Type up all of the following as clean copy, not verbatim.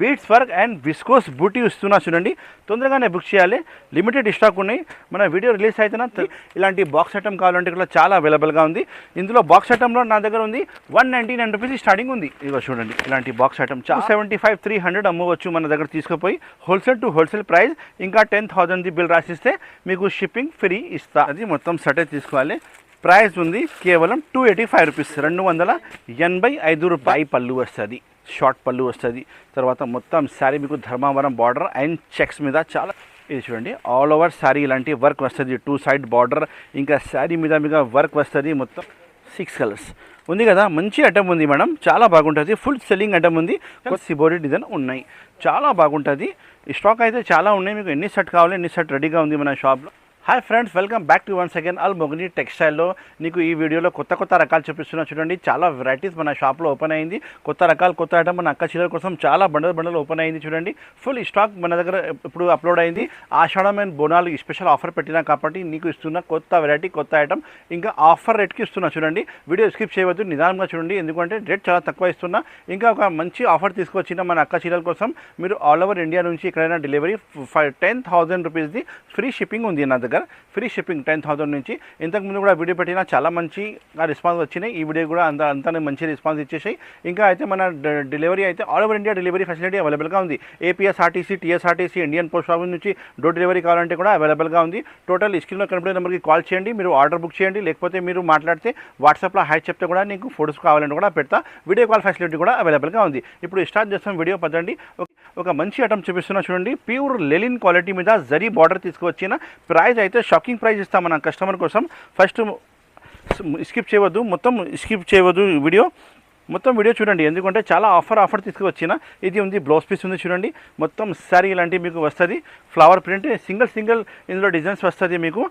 Beads work and viscose బూటీ ఇస్తున్నా చూడండి. తొందరగానే బుక్ చేయాలి, లిమిటెడ్ స్టాక్ ఉన్నాయి. మన వీడియో రిలీజ్ అయితేనా ఇలాంటి బాక్స్ ఐటమ్ కావాలంటే కూడా చాలా అవైలబుల్గా ఉంది. ఇందులో బాక్స్ ఐటమ్లో నా దగ్గర ఉంది 199 రూపీస్ స్టార్టింగ్ ఉంది. ఇదిగో చూడండి, ఇలాంటి బాక్స్ ఐటమ్ 275 300 అమ్మవచ్చు మన దగ్గర తీసుకుపోయి. Wholesale to wholesale price. ఇంకా 10,000 బిల్ రాసిస్తే మీకు షిప్పింగ్ ఫ్రీ ఇస్తా. అది మొత్తం సెటే తీసుకోవాలి. ప్రైస్ ఉంది కేవలం 285 రూపీస్, 285 రూపాయి. పళ్ళు వస్తుంది, షార్ట్ పళ్ళు వస్తుంది. తర్వాత మొత్తం శారీ మీకు ధర్మావరం బార్డర్ అండ్ చెక్స్ మీద చాలా ఇది చూడండి, ఆల్ ఓవర్ శారీ ఇలాంటి వర్క్ వస్తుంది. 2 సైడ్ బార్డర్, ఇంకా శారీ మీద వర్క్ వస్తుంది. మొత్తం 6 కలర్స్ ఉంది కదా, మంచి ఐటమ్ ఉంది మేడం, చాలా బాగుంటుంది. ఫుల్ సెల్లింగ్ ఐటమ్ ఉంది. సిబోరీ డిజైన్ ఉన్నాయి, చాలా బాగుంటుంది. ఈ స్టాక్ అయితే చాలా ఉన్నాయి. మీకు ఎన్ని సెట్ కావాలి ఎన్ని సెట్ రెడీగా ఉంది మన షాప్లో. Hi friends, welcome back to once again అల్ మొగని టెక్స్టైల్లో. నీకు ఈ వీడియోలో కొత్త రకాలు చూపిస్తున్నా చూడండి. చాలా వెరైటీస్ మన షాప్లో ఓపెన్ అయింది. కొత్త రకాలు, కొత్త ఐటమ్ మన అక్క చీరల కోసం చాలా బండల్ ఓపెన్ అయింది చూడండి. ఫుల్ స్టాక్ మన దగ్గర ఇప్పుడు అప్లోడ్ అయింది. ఆషాఢం అండ్ బోనాలు స్పెషల్ ఆఫర్ పెట్టినా కాబట్టి నీకు ఇస్తున్న కొత్త వెరైటీ, కొత్త ఐటమ్ ఇంకా ఆఫర్ రేట్కి ఇస్తున్నా చూడండి. వీడియో స్కిప్ చేయవద్దు, నిదానంగా చూడండి, ఎందుకంటే రేట్ చాలా తక్కువ ఇస్తున్నా. ఇంకా ఒక మంచి ఆఫర్ తీసుకొచ్చిన మన అక్క చీరల కోసం. మీరు ఆల్ ఓవర్ ఇండియా నుంచి ఎక్కడైనా డెలివరీ 10,000 రూపీస్ది ఫ్రీ షిప్పింగ్ ఉంది నా దగ్గర. ఫ్రీ షిప్పింగ్ 10,000 నుంచి. ఇంతకుముందు కూడా వీడియో పెట్టినా చాలా మంచిగా రెస్పాన్స్ వచ్చినాయి. ఈ వీడియో కూడా అంతా మంచి రెస్పాన్స్ ఇచ్చేసాయి. ఇంకా అయితే మన డెలివరీ అయితే all over India delivery facility అవైలబుల్గా ఉంది. APSRTC, TSRTC, Indian post office నుంచి డోర్ డెలివరీ కావాలంటే కూడా అవైలబుల్గా ఉంది. టోటల్ స్క్రీన్లో కనపడే నెంబర్కి కాల్ చేయండి, మీరు ఆర్డర్ బుక్ చేయండి. లేకపోతే మీరు మాట్లాడితే వాట్సాప్లో హాయ్ చెప్తే కూడా నీకు ఫోటోస్ కావాలంటే కూడా పెడతా. వీడియో కాల్ ఫెసిలిటీ కూడా అవైలబుల్గా ఉంది. ఇప్పుడు స్టార్ట్ చేస్తాం వీడియో. పదండి, ఒక మంచి ఐటమ్ చూపిస్తున్నా చూడండి. ప్యూర్ లెలిన్ క్వాలిటీ మీద జరీ బార్డర్ తీసుకువచ్చిన. ప్రైస్ అయితే షాకింగ్ ప్రైస్ ఇస్తాం మన కస్టమర్ కోసం. ఫస్ట్ స్కిప్ చేయవద్దు, మొత్తం స్కిప్ చేయవద్దు వీడియో చూడండి, ఎందుకంటే చాలా ఆఫర్ తీసుకువచ్చిన. ఇది ఉంది, బ్లౌజ్ పీస్ ఉంది చూడండి. మొత్తం శారీ ఇలాంటివి మీకు వస్తుంది. ఫ్లవర్ ప్రింట్ సింగిల్ ఇందులో డిజైన్స్ వస్తుంది. మీకు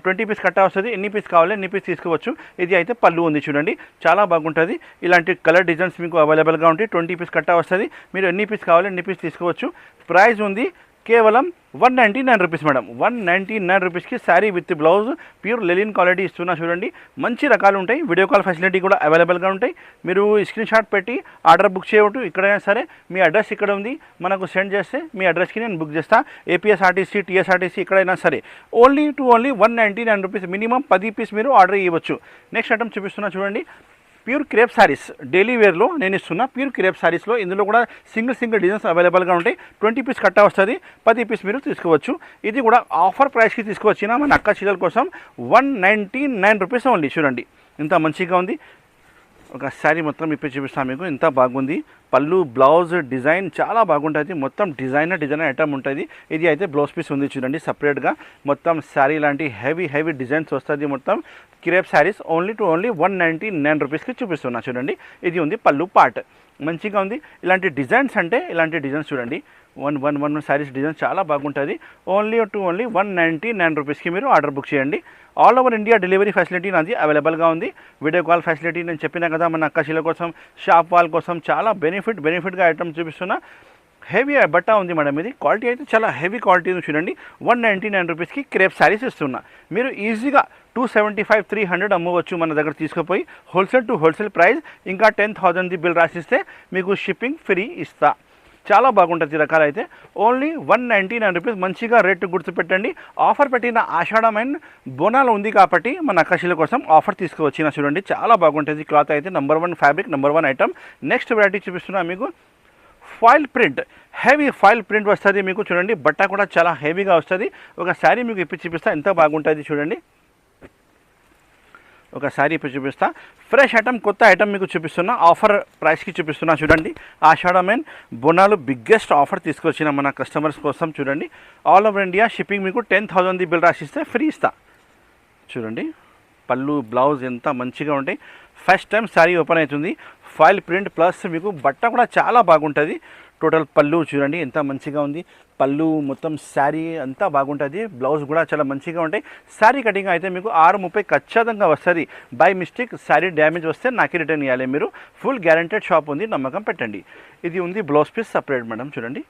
20 పీస్ కట్టా వస్తుంది. ఎన్ని పీస్ కావాలి ఎన్ని పీస్ తీసుకోవచ్చు. ఇది అయితే పళ్ళు ఉంది చూడండి, చాలా బాగుంటుంది. ఇలాంటి కలర్ డిజైన్స్ మీకు అవైలబుల్గా ఉంటాయి. 20 పీస్ కట్టా వస్తుంది. మీరు ఎన్ని పీస్ కావాలి ఎన్ని పీస్ తీసుకోవచ్చు. ప్రైస్ ఉంది కేవలం 199 రూపీస్ మేడం. 199 రూపీస్కి sari with blouse pure లెలిన్ quality ఇస్తున్నా చూడండి. మంచి రకాలు ఉంటాయి. వీడియో కాల్ ఫెసిలిటీ కూడా అవైలబుల్గా ఉంటాయి. మీరు స్క్రీన్ షాట్ పెట్టి ఆర్డర్ బుక్ చేయవచ్చు. ఇక్కడైనా సరే మీ అడ్రస్ ఇక్కడ ఉంది, మనకు సెండ్ చేస్తే మీ అడ్రస్కి నేను బుక్ చేస్తాను. ఏపీఎస్ఆర్టీసీ, టీఎస్ఆర్టీసీ ఎక్కడైనా సరే. Only 199 rupees. మినిమం 10 పీస్ మీరు ఆర్డర్ ఇవ్వచ్చు. నెక్స్ట్ ఐటమ్ చూపిస్తున్నా చూడండి. ప్యూర్ క్రేప్ శారీస్ డైలీ వేర్లో నేను ఇస్తున్నా. ప్యూర్ క్రేప్ శారీస్లో ఇందులో కూడా సింగిల్ డిజైన్స్ అవైలబుల్గా ఉంటాయి. 20 పీస్ కట్టా వస్తుంది. 10 పీస్ మీరు తీసుకోవచ్చు. ఇది కూడా ఆఫర్ ప్రైస్కి తీసుకువచ్చిన మన అక్క చీరల కోసం. 199 రూపీస్ ఓన్లీ. చూడండి ఇంత మంచిగా ఉంది. ఒక శారీ మొత్తం ఇప్పి చూపిస్తాను మీకు, ఎంత బాగుంది. పళ్ళు, బ్లౌజ్ డిజైన్ చాలా బాగుంటుంది. మొత్తం డిజైనర్ ఐటమ్ ఉంటుంది. ఇది అయితే బ్లౌజ్ పీస్ ఉంది చూడండి సపరేట్గా. మొత్తం శారీ లాంటి హెవీ డిజైన్స్ వస్తుంది. మొత్తం క్రేప్ శారీస్ ఓన్లీ 199 రూపీస్కి చూపిస్తున్నా చూడండి. ఇది ఉంది పళ్ళు పార్ట్, మంచిగా ఉంది. ఇలాంటి డిజైన్స్ చూడండి. 1 శారీస్ డిజైన్స్ చాలా బాగుంటుంది. ఓన్లీ 199 రూపీస్కి మీరు ఆర్డర్ బుక్ చేయండి. All over India delivery facility నాది అవైలబుల్గా ఉంది. వీడియో కాల్ ఫెసిలిటీ నేను చెప్పినా కదా మన అక్క చీరల కోసం, షాప్ వాళ్ళ కోసం చాలా బెనిఫిట్గా ఐటమ్ చూపిస్తున్నా. హెవీ బట్ట ఉంది మేడం. ఇది క్వాలిటీ అయితే చాలా హెవీ క్వాలిటీ చూడండి. 199 రూపీస్కి క్రేప్ శారీస్ ఇస్తున్నా. మీరు ఈజీగా 275 300 అమ్మవచ్చు మన దగ్గర తీసుకుపోయి. Wholesale to wholesale price. ఇంకా 10,000 బిల్ రాసిస్తే మీకు షిప్పింగ్ ఫ్రీ ఇస్తా. చాలా బాగుంటుంది ఈ రకాలు అయితే. Only 199 rupees. మంచిగా రేటు గుర్తుపెట్టండి. ఆఫర్ పెట్టిన ఆషాఢం అండ్ బోనాలు ఉంది కాబట్టి మన అక్కశీల కోసం ఆఫర్ తీసుకువచ్చిన చూడండి. చాలా బాగుంటుంది క్లాత్ అయితే. Number 1 fabric, number 1 item. Next variety చూపిస్తున్నా మీకు. Foil print, heavy foil print వస్తుంది మీకు చూడండి. బట్ట కూడా చాలా హెవీగా వస్తుంది. ఒక శారీ మీకు ఇప్పి చూపిస్తా, ఎంత బాగుంటుంది చూడండి. ఒక శారీ ఇప్పుడు చూపిస్తా. ఫ్రెష్ ఐటమ్, కొత్త ఐటమ్ మీకు చూపిస్తున్నా. ఆఫర్ ప్రైస్కి చూపిస్తున్నా చూడండి. ఆషాఢం అండ్ బోనాలు బిగ్గెస్ట్ ఆఫర్ తీసుకొచ్చిన మన కస్టమర్స్ కోసం చూడండి. ఆల్ ఓవర్ ఇండియా షిప్పింగ్ మీకు 10,000 బిల్ రాసిస్తే ఫ్రీ ఇస్తా. చూడండి పళ్ళు, బ్లౌజ్ ఎంత మంచిగా ఉంటాయి. ఫస్ట్ టైం శారీ ఓపెన్ అవుతుంది. ఫాయిల్ ప్రింట్ ప్లస్ మీకు బట్ట కూడా చాలా బాగుంటుంది. టోటల్ పళ్ళు చూడండి ఎంత మంచిగా ఉంది. పళ్ళు మొత్తం శారీ అంతా బాగుంటుంది. బ్లౌజ్ కూడా చాలా మంచిగా ఉంటాయి. శారీ కటింగ్ అయితే మీకు 6:30 ఖచ్చితంగా వస్తుంది. బై మిస్టేక్ శారీ డ్యామేజ్ వస్తే నాకే రిటర్న్ ఇవ్వాలి మీరు. ఫుల్ గ్యారంటెడ్ షాప్ ఉంది, నమ్మకం పెట్టండి. ఇది ఉంది బ్లౌజ్ పీస్ సపరేట్ మేడం చూడండి.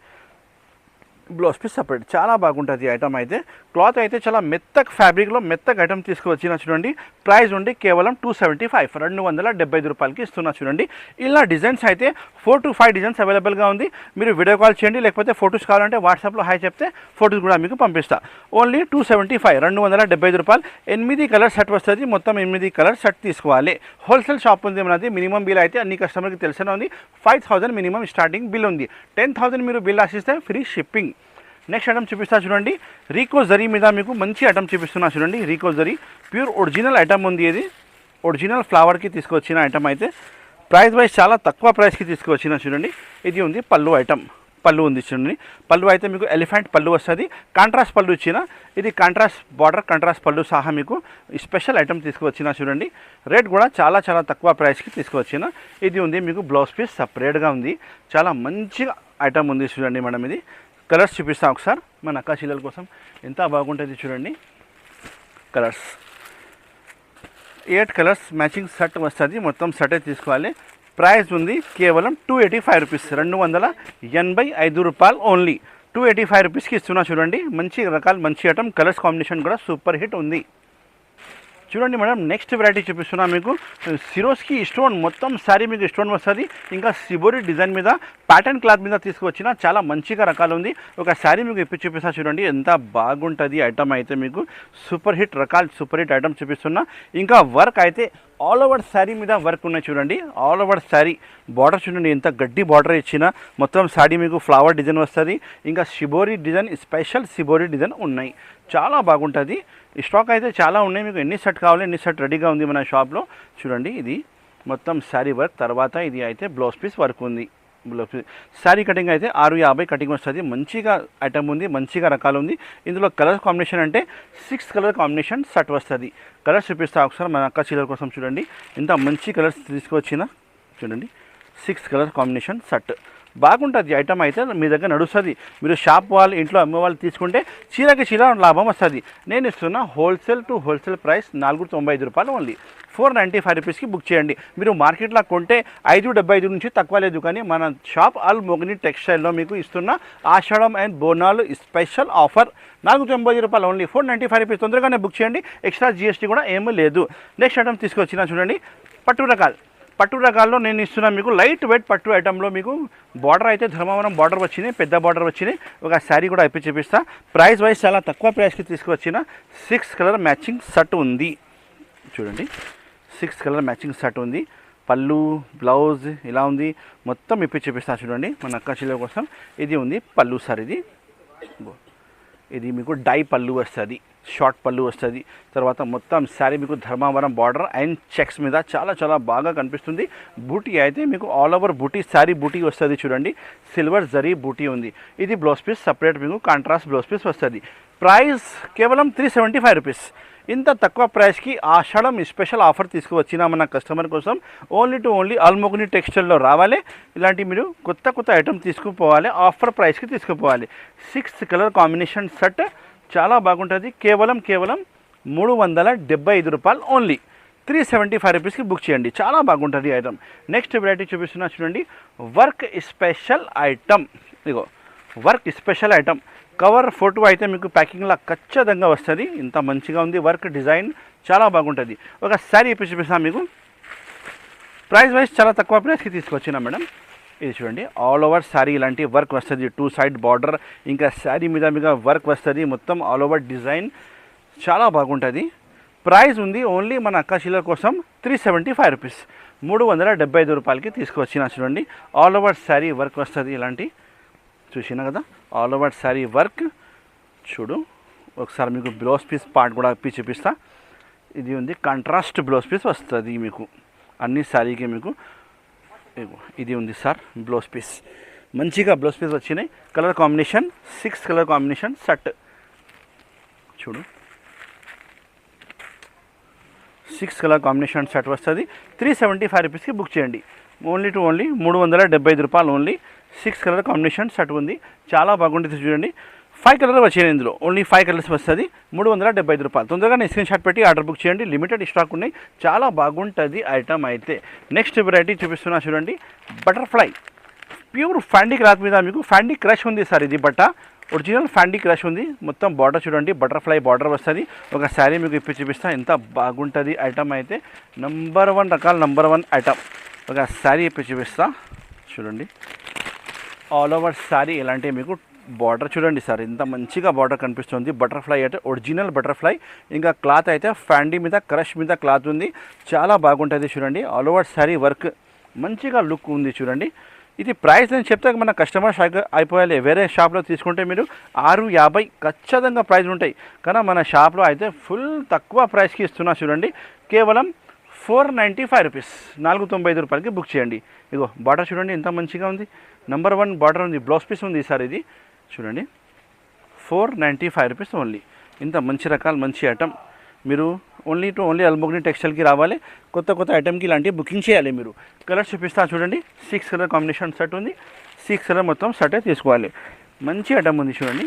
బ్లౌజ్ పీస్ సపరేట్ చాలా బాగుంటుంది ఐటమ్ అయితే. క్లాత్ అయితే చాలా మెత్తగా ఫ్యాబ్రిక్లో మెత్తగా ఐటమ్ తీసుకువచ్చిన చూడండి. ప్రైస్ ఉండి కేవలం 275 275 రూపాయలకి ఇస్తున్నా చూడండి. ఇలా డిజైన్స్ అయితే 4 to 5 డిజైన్స్ అవైలబుల్గా ఉంది. మీరు వీడియో కాల్ చేయండి, లేకపోతే ఫొటోస్ కావాలంటే వాట్సాప్లో హాయ్ చెప్తే ఫొటోస్ కూడా మీకు పంపిస్తా. ఓన్లీ 275 275 రూపాయలు. 8 కలర్ సెట్ వస్తుంది. మొత్తం 8 కలర్ సెట్ తీసుకోవాలి. హోల్సేల్ షాప్ ఉంది మనది. మినిమం బిల్ అయితే అన్ని కస్టమర్కి తెలిసిన ఉంది. 5000 మినిమం స్టార్టింగ్ బిల్ ఉంది. 10,000 మీరు బిల్ రాసిస్తే ఫ్రీ షిప్పింగ్. నెక్స్ట్ ఐటమ్ చూపిస్తా చూడండి. రీకో జరీ మీద మీకు మంచి ఐటమ్ చూపిస్తున్నా చూడండి. Rico zari pure original item ఉంది. ఇది ఒరిజినల్ ఫ్లవర్కి తీసుకొచ్చిన ఐటమ్ అయితే ప్రైస్ వైజ్ చాలా తక్కువ ప్రైస్కి తీసుకువచ్చిన చూడండి. ఇది ఉంది పళ్ళు ఐటమ్. పళ్ళు ఉంది చూడండి. పళ్ళు అయితే మీకు ఎలిఫెంట్ పళ్ళు వస్తుంది. కాంట్రాస్ట్ పళ్ళు ఇచ్చిన ఇది కాంట్రాస్ట్ బార్డర్ కాంట్రాస్ట్ పళ్ళు సహా మీకు స్పెషల్ ఐటమ్ తీసుకువచ్చిన చూడండి. రేట్ కూడా చాలా చాలా తక్కువ ప్రైస్కి తీసుకువచ్చిన. ఇది ఉంది మీకు బ్లౌజ్ పీస్ సపరేట్గా ఉంది. చాలా మంచిగా ఐటమ్ ఉంది చూడండి మేడం. ఇది కలర్స్ చూపిస్తాం ఒకసారి మన అక్క చెల్లెల కోసం. ఎంత బాగుంటుంది చూడండి. కలర్స్ 8 కలర్స్ మ్యాచింగ్ సెట్ వస్తుంది. మొత్తం సెటే తీసుకోవాలి. ప్రైస్ ఉంది కేవలం 285 రూపీస్ 285 రూపాయలు ఓన్లీ. 285 రూపీస్కి ఇస్తున్నా చూడండి. మంచి రకాలు మంచి ఐటమ్. కలర్స్ కాంబినేషన్ కూడా సూపర్ హిట్ ఉంది చూడండి మేడం. నెక్స్ట్ వెరైటీ చూపిస్తున్నా మీకు. సిరోస్కి స్టోన్ మొత్తం శారీ మీకు స్టోన్ వస్తుంది. ఇంకా సిబోరి డిజైన్ మీద ప్యాటర్న్ క్లాత్ మీద తీసుకువచ్చిన చాలా మంచిగా రకాలు ఉంది. ఒక శారీ మీకు ఇప్పి చూపిస్తా చూడండి. ఎంత బాగుంటుంది ఐటమ్ అయితే మీకు సూపర్ హిట్ రకాలు సూపర్ హిట్ ఐటమ్ చూపిస్తున్నా. ఇంకా వర్క్ అయితే ఆల్ ఓవర్ శారీ మీద వర్క్ ఉన్నాయి చూడండి. ఆల్ ఓవర్ శారీ బార్డర్ చూడండి ఎంత గడ్డి బార్డర్ ఇచ్చిన. మొత్తం శారీ మీకు ఫ్లవర్ డిజైన్ వస్తుంది. ఇంకా shibori design special shibori design ఉన్నాయి. చాలా బాగుంటుంది. స్టాక్ అయితే చాలా ఉన్నాయి. మీకు ఎన్ని సెట్ కావాలి ఎన్ని సెట్ రెడీగా ఉంది మన షాప్లో చూడండి. ఇది మొత్తం శారీ వర్క్. తర్వాత ఇది అయితే బ్లౌజ్ పీస్ వర్క్ ఉంది. బ్లౌజ్ పీస్ శారీ కటింగ్ అయితే 650 కటింగ్ వస్తుంది. మంచిగా ఐటమ్ ఉంది. మంచిగా రకాలు ఉంది. ఇందులో కలర్ కాంబినేషన్ అంటే 6 కలర్ కాంబినేషన్ సెట్ వస్తుంది. కలర్స్ చూపిస్తా ఒకసారి మన అక్క చీరల కోసం చూడండి. ఇంత మంచి కలర్స్ తీసుకొచ్చిన చూడండి. 6 కలర్ కాంబినేషన్ సెట్ బాగుంటుంది ఐటమ్ అయితే. మీ దగ్గర నడుస్తుంది. మీరు షాప్ వాళ్ళు ఇంట్లో అమ్మే వాళ్ళు తీసుకుంటే చీరకి చీర లాభం వస్తుంది. నేను ఇస్తున్న హోల్సేల్ టు హోల్సేల్ ప్రైస్ 495 రూపాయలు ఓన్లీ. 495 రూపీస్కి బుక్ చేయండి. మీరు మార్కెట్లో కొంటే 575 నుంచి తక్కువ లేదు. కానీ మన షాప్ ఆల్ మోగిని టెక్స్టైల్లో మీకు ఇస్తున్న ఆషాఢం అండ్ బోనాలు స్పెషల్ ఆఫర్ 495 రూపాయలు ఓన్లీ. 495 రూపీస్. తొందరగానే బుక్ చేయండి. ఎక్స్ట్రా జిఎస్టీ కూడా ఏమీ లేదు. నెక్స్ట్ ఐటమ్ తీసుకొచ్చిన చూడండి. పట్టు రకాలు. పట్టు రకాల్లో నేను ఇస్తున్నా మీకు లైట్ వెయిట్ పట్టు ఐటెంలో మీకు బార్డర్ అయితే ధర్మవరం బార్డర్ వచ్చినాయి. పెద్ద బార్డర్ వచ్చినాయి. ఒక శారీ కూడా అయిపోయి చూపిస్తా. ప్రైస్ వైజ్ చాలా తక్కువ ప్రైస్కి తీసుకువచ్చిన 6 కలర్ మ్యాచింగ్ సెట్ ఉంది చూడండి. 6 కలర్ మ్యాచింగ్ సెట్ ఉంది. పళ్ళు బ్లౌజ్ ఇలా ఉంది. మొత్తం ఇప్పి చూపిస్తా చూడండి మన అక్క చెల్లెల కోసం. ఇది ఉంది పళ్ళు సార్. ఇది మీకు డై పళ్ళు వస్తుంది. షార్ట్ పళ్ళు వస్తుంది. తర్వాత మొత్తం శారీ మీకు ధర్మవరం బార్డర్ అండ్ చెక్స్ మీద చాలా చాలా బాగా కనిపిస్తుంది. బూటీ అయితే మీకు ఆల్ ఓవర్ బూటీ శారీ బూటీ వస్తుంది చూడండి. సిల్వర్ జరీ బూటీ ఉంది. ఇది బ్లౌజ్ పీస్ సపరేట్ మీకు కాంట్రాస్ట్ బ్లౌజ్ పీస్ వస్తుంది. ప్రైస్ కేవలం 375 రూపీస్. ఇంత తక్కువ ప్రైస్కి ఆషాఢం స్పెషల్ ఆఫర్ తీసుకువచ్చిన మన కస్టమర్ కోసం. ఓన్లీ టు ఓన్లీ ఆల్మోగ్ని టెక్స్టైల్లో రావాలి. ఇలాంటి మీరు కొత్త కొత్త ఐటమ్ తీసుకుపోవాలి. ఆఫర్ ప్రైస్కి తీసుకుపోవాలి. 6 కలర్ కాంబినేషన్ సెట్ చాలా బాగుంటుంది. కేవలం 375 రూపాయలు ఓన్లీ. 375 రూపీస్కి బుక్ చేయండి. చాలా బాగుంటుంది ఐటమ్. నెక్స్ట్ వెరైటీ చూపిస్తున్నా చూడండి. Work special item. ఇగో work special item. Cover photo అయితే మీకు ప్యాకింగ్లా ఖచ్చితంగా వస్తుంది. ఇంత మంచిగా ఉంది. వర్క్ డిజైన్ చాలా బాగుంటుంది. ఒక శారీ ఇప్పి చూపిస్తాను మీకు. ప్రైస్ వైజ్ చాలా తక్కువ ప్రైస్కి తీసుకొచ్చినా మేడం. ఇది చూడండి. ఆల్ ఓవర్ శారీ ఇలాంటి వర్క్ వస్తుంది. 2 సైడ్ బార్డర్ ఇంకా శారీ మీద వర్క్ వస్తుంది. మొత్తం ఆల్ ఓవర్ డిజైన్ చాలా బాగుంటుంది. ప్రైస్ ఉంది ఓన్లీ మన అక్క చెల్లెల కోసం 375 రూపీస్. 375 రూపాయలకి తీసుకువచ్చిన చూడండి. ఆల్ ఓవర్ శారీ వర్క్ వస్తుంది. ఇలాంటి చూసినా కదా ఆల్ ఓవర్ శారీ వర్క్ చూడు. ఒకసారి మీకు బ్లౌజ్ పీస్ పార్ట్ కూడా ఇప్పి చూపిస్తా. ఇది ఉంది కాంట్రాస్ట్ బ్లౌజ్ పీస్ వస్తుంది మీకు అన్ని శారీకి. మీకు ఇది ఉంది సార్ బ్లౌజ్ పీస్. మంచిగా బ్లౌజ్ పీస్ వచ్చినాయి. Colour combination 6 colour combination set చూడు. 6 కలర్ కాంబినేషన్ సెట్ వస్తుంది. 375 రూపీస్కి బుక్ చేయండి. ఓన్లీ టు ఓన్లీ 375 రూపాయలు ఓన్లీ. 6 కలర్ కాంబినేషన్ సెట్ ఉంది. చాలా బాగుంటుంది చూడండి. 5 కలర్ వచ్చాయి ఇందులో. ఓన్లీ 5 కలర్స్ వస్తుంది. 375 రూపాయలు. తొందరగా స్క్రీన్ షాట్ పెట్టి ఆర్డర్ బుక్ చేయండి. లిమిటెడ్ స్టాక్ ఉన్నాయి. చాలా బాగుంటుంది ఐటమ్ అయితే. నెక్స్ట్ వెరైటీ చూపిస్తున్నా చూడండి. బటర్ఫ్లై ప్యూర్ ఫ్యాండీ క్లాత్ మీద మీకు ఫ్యాండీ క్రష్ ఉంది సార్. ఇది బట్ట ఒరిజినల్ ఫ్యాండీ క్రష్ ఉంది. మొత్తం బార్డర్ చూడండి, బటర్ఫ్లై బార్డర్ వస్తుంది. ఒక శారీ మీకు ఇప్పి చూపిస్తా, ఎంత బాగుంటుంది ఐటమ్ అయితే. నంబర్ 1 రకాల నంబర్ 1 ఐటమ్. ఒక శారీ ఇప్పి చూపిస్తా చూడండి. ఆల్ ఓవర్ శారీ ఎలాంటి మీకు బార్డర్ చూడండి సార్, ఎంత మంచిగా బార్డర్ కనిపిస్తుంది. బటర్ఫ్లై అయితే ఒరిజినల్ బటర్ఫ్లై. ఇంకా క్లాత్ అయితే ఫ్యాండీ మీద క్రష్ మీద క్లాత్ ఉంది, చాలా బాగుంటుంది చూడండి. ఆల్ ఓవర్ శారీ వర్క్ మంచిగా లుక్ ఉంది చూడండి. ఇది ప్రైస్ నేను చెప్తే మన కస్టమర్స్ అయిపోయాలి. వేరే షాప్లో తీసుకుంటే మీరు 650 ఖచ్చితంగా ప్రైస్ ఉంటాయి, కానీ మన షాప్లో అయితే ఫుల్ తక్కువ ప్రైస్కి ఇస్తున్నా చూడండి. కేవలం 495 రూపీస్, 495 రూపాయలకి బుక్ చేయండి. ఇగో బార్డర్ చూడండి ఎంత మంచిగా ఉంది, నంబర్ 1 బార్డర్ ఉంది. బ్లౌజ్ పీస్ ఉంది సార్ ఇది చూడండి. 495 రూపీస్ ఓన్లీ. ఇంత మంచి రకాలు మంచి ఐటమ్. మీరు ఓన్లీ అల్మోగ్ని టెక్స్టైల్కి రావాలి. కొత్త ఐటమ్కి ఇలాంటివి బుకింగ్ చేయాలి మీరు. కలర్స్ చూపిస్తా చూడండి. 6 కలర్ కాంబినేషన్ సెట్ ఉంది. 6 కలర్ మొత్తం సెటే తీసుకోవాలి. మంచి ఐటమ్ ఉంది చూడండి.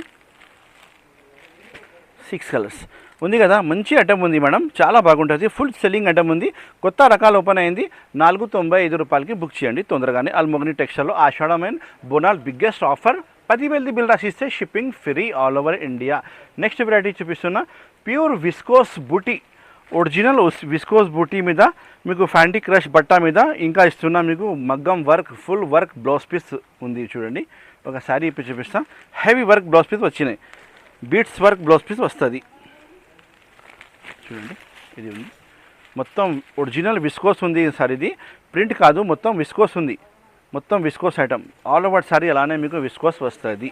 6 కలర్స్ ఉంది కదా, మంచి ఐటమ్ ఉంది మేడం, చాలా బాగుంటుంది. ఫుల్ సెల్లింగ్ ఐటమ్ ఉంది. కొత్త రకాలు ఓపెన్ అయింది. 495 రూపాయలకి బుక్ చేయండి తొందరగానే. అల్మోగ్ని టెక్స్టైల్లో Ashadam and Bonal biggest offer. 10,000 bill రాసిస్తే shipping free all over India. Next variety చూపిస్తున్నా, ప్యూర్ విస్కోస్ బూటీ. ఒరిజినల్ విస్కోస్ బూటీ మీద మీకు ఫ్యాంటీ క్రష్ బట్ట మీద ఇంకా ఇస్తున్నా మీకు మగ్గం work, full work blouse piece ఉంది చూడండి. ఒక శారీ ఇప్పి చూపిస్తా. హెవీ వర్క్ బ్లౌజ్ పీస్ వచ్చినాయి, బీట్స్ వర్క్ బ్లౌజ్ పీస్ వస్తుంది చూడండి. ఇది ఉంది మొత్తం ఒరిజినల్ విస్కోస్ ఉంది సార్. ఇది ప్రింట్ కాదు, మొత్తం విస్కోస్ ఉంది. మొత్తం viscose item. All over sari అలానే మీకు విస్కోస్ వస్తుంది.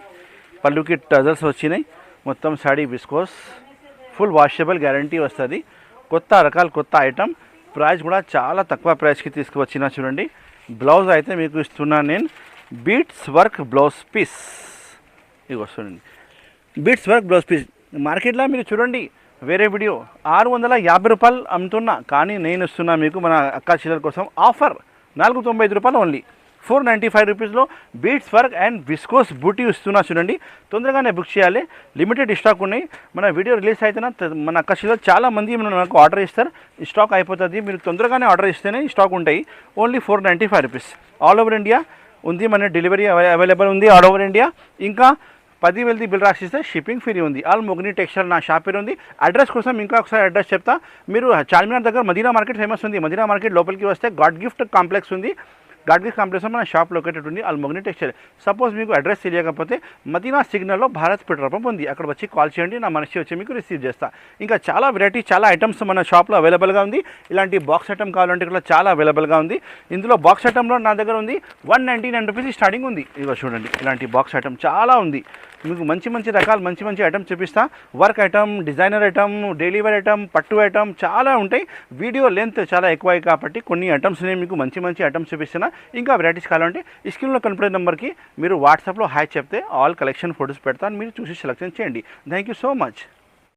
పళ్ళుకి టజల్స్ వచ్చినాయి. మొత్తం sari viscose, full washable guarantee వస్తుంది. కొత్త రకాల కొత్త ఐటమ్. ప్రైస్ కూడా చాలా తక్కువ ప్రైస్కి తీసుకువచ్చిన చూడండి. బ్లౌజ్ అయితే మీకు ఇస్తున్నా నేను బీట్స్ వర్క్ బ్లౌజ్ పీస్. ఇది వస్తుంది బీట్స్ వర్క్ బ్లౌజ్ పీస్. మార్కెట్లో మీరు చూడండి వేరే వీడియో 650 రూపాయలు అమ్ముతున్నా, కానీ నేను ఇస్తున్నా మీకు మన అక్క చిల్లర కోసం ఆఫర్ 495 రూపాయలు ఓన్లీ. 495 రూపీస్లో బీట్స్ వర్క్ అండ్ విస్కోస్ బూటీ ఇస్తున్నా చూడండి. తొందరగానే బుక్ చేయాలి. లిమిటెడ్ స్టాక్ ఉన్నాయి. మన వీడియో రిలీజ్ అయితేనా మన కస్టమర్లో చాలా మంది మనకు ఆర్డర్ ఇస్తారు, స్టాక్ అయిపోతుంది. మీరు తొందరగానే ఆర్డర్ ఇస్తేనే స్టాక్ ఉంటాయి. Only 495 rupees. All over India ఉంది, మన డెలివరీ అవైలబుల్ ఉంది ఆల్ ఓవర్ ఇండియా. ఇంకా 10,000 బిల్ రాసిస్తే షిప్పింగ్ ఫ్రీ ఉంది. అల్మోగ్ని టెక్స్టైల్ నా షాప్ పేరు ఉంది. అడ్రస్ కోసం ఇంకా ఒకసారి అడ్రస్ చెప్తా. మీరు చార్మినార్ దగ్గర మదీనా మార్కెట్ ఫేమస్ ఉంది. మదీనా మార్కెట్ లోపలికి వస్తే గాడ్ గిఫ్ట్ కాంప్లెక్స్ ఉంది. గాడ్ గిఫ్ట్ కాంప్లెక్స్ మన షాప్ లొకేటెడ్ ఉంది అల్మోగ్ని టెక్స్టైల్. సపోజ్ మీకు అడ్రస్ తెలియకపోతే మదీనా సిగ్నల్లో భారత్ పెట్రోల్ పంప్ ఉంది, అక్కడ వచ్చి కాల్ చేయండి. నా మనిషి వచ్చి మీకు రిసీవ్ చేస్తా. ఇంకా చాలా వెరైటీ చాలా ఐటమ్స్ మన షాప్లో అవైలబుల్గా ఉంది. ఇలాంటి బాక్స్ ఐటమ్ కావాలంటే కూడా చాలా అవైలబుల్గా ఉంది. ఇందులో బాక్స్ ఐటంలో నా దగ్గర ఉంది 199 రూపీస్ స్టార్టింగ్ ఉంది. ఇదిగో చూడండి, ఇలాంటి బాక్స్ ఐటమ్ చాలా ఉంది. మీకు మంచి రకాలు మంచి ఐటమ్ చూపిస్తా. Work item, designer item, daily wear item, పట్టు ఐటమ్ చాలా ఉంటాయి. వీడియో లెంత్ చాలా ఎక్కువ కాబట్టి కొన్ని ఐటమ్స్ నేను మీకు మంచి ఐటమ్స్ చూపిస్తున్నా. ఇంకా వెరైటీస్ కావాలంటే ఈ స్క్రీన్లో కనపడే నెంబర్కి మీరు వాట్సాప్లో హాయ్ చెప్తే ఆల్ కలెక్షన్ ఫొటోస్ పెడతాను, మీరు చూసి సెలెక్షన్ చేయండి. Thank you so much.